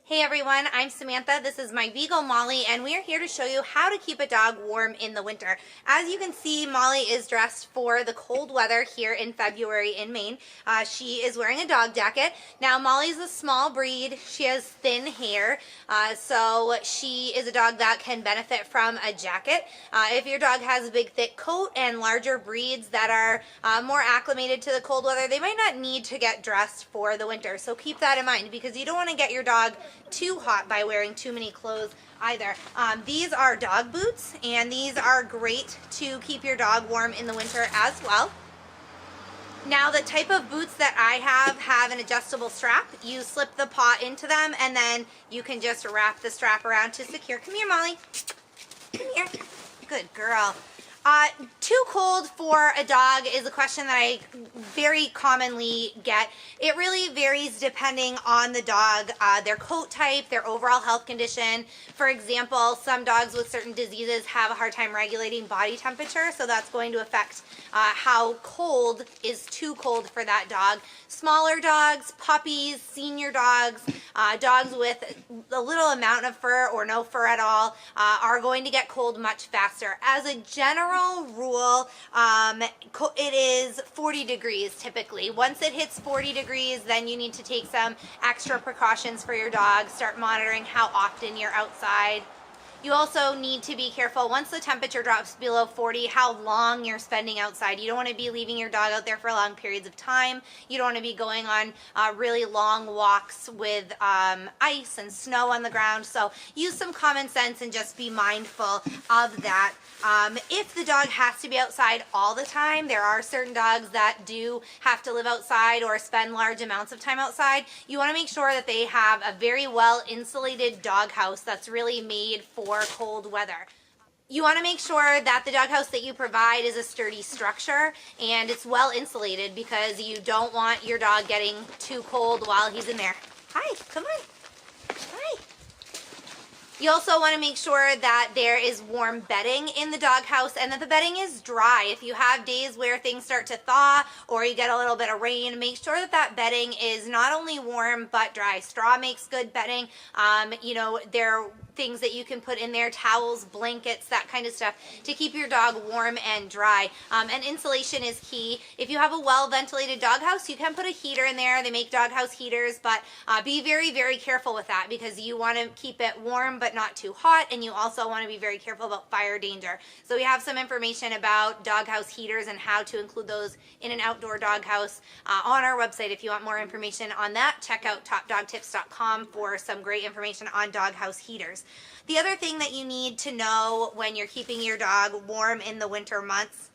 Hey everyone, I'm Samantha. This is my Beagle Molly, and we are here to show you how to keep a dog warm in the winter. As you can see, Molly is dressed for the cold weather here in February in Maine. She is wearing a dog jacket. Now, Molly's a small breed. She has thin hair, so she is a dog that can benefit from a jacket. If your dog has a big thick coat and larger breeds that are more acclimated to the cold weather, they might not need to get dressed for the winter. So keep that in mind, because you don't want to get your dog too hot by wearing too many clothes either. These are dog boots, and these are great to keep your dog warm in the winter as well. Now, the type of boots that I have an adjustable strap. You slip the paw into them, and then you can just wrap the strap around to secure. Come here, Molly. Come here. Good girl. Too cold for a dog is a question that I very commonly get. It really varies depending on the dog, their coat type, their overall health condition. For example, some dogs with certain diseases have a hard time regulating body temperature, so that's going to affect how cold is too cold for that dog. Smaller dogs, puppies, senior dogs, dogs with a little amount of fur or no fur at all are going to get cold much faster. As a general rule, it is 40 degrees typically. Once it hits 40 degrees, then you need to take some extra precautions for your dog. Start monitoring how often you're outside. You also need to be careful once the temperature drops below 40, how long you're spending outside. You don't want to be leaving your dog out there for long periods of time. You don't want to be going on really long walks with ice and snow on the ground. So use some common sense and just be mindful of that. If the dog has to be outside all the time, there are certain dogs that do have to live outside or spend large amounts of time outside. You want to make sure that they have a very well insulated dog house that's really made for cold weather. You want to make sure that the doghouse that you provide is a sturdy structure and it's well insulated, because you don't want your dog getting too cold while he's in there. Hi, come on. Hi. You also want to make sure that there is warm bedding in the doghouse and that the bedding is dry. If you have days where things start to thaw or you get a little bit of rain, make sure that that bedding is not only warm but dry. Straw makes good bedding. There are things that you can put in there, towels, blankets, that kind of stuff, to keep your dog warm and dry. And insulation is key. If you have a well-ventilated doghouse, you can put a heater in there. They make doghouse heaters, but be very, very careful with that, because you want to keep it warm but not too hot, and you also want to be very careful about fire danger. So we have some information about doghouse heaters and how to include those in an outdoor doghouse on our website. If you want more information on that, check out topdogtips.com for some great information on doghouse heaters. The other thing that you need to know when you're keeping your dog warm in the winter months,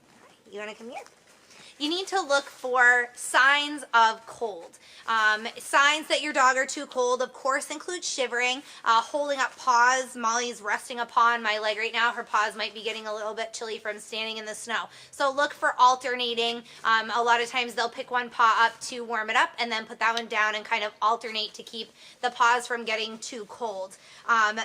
you want to come here? You need to look for signs of cold. Signs that your dog are too cold, of course, include shivering, holding up paws. Molly's resting upon my leg right now. Her paws might be getting a little bit chilly from standing in the snow. So look for alternating. A lot of times they'll pick one paw up to warm it up and then put that one down and kind of alternate to keep the paws from getting too cold.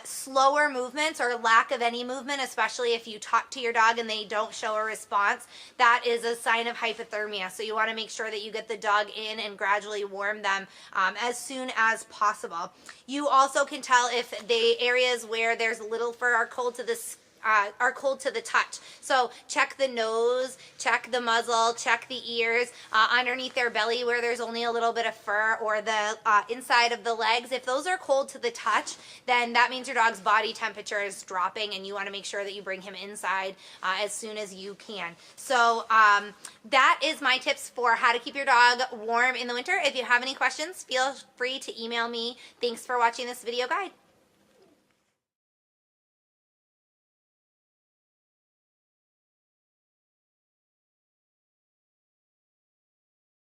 Slower movements or lack of any movement, especially if you talk to your dog and they don't show a response, that is a sign of hypothermia. So you want to make sure that you get the dog in and gradually warm them as soon as possible. You also can tell if the areas where there's little fur are cold to the touch. So check the nose, check the muzzle, check the ears, underneath their belly where there's only a little bit of fur, or the inside of the legs. If those are cold to the touch, then that means your dog's body temperature is dropping, and you want to make sure that you bring him inside as soon as you can. So that is my tips for how to keep your dog warm in the winter. If you have any questions, feel free to email me. Thanks for watching this video guide.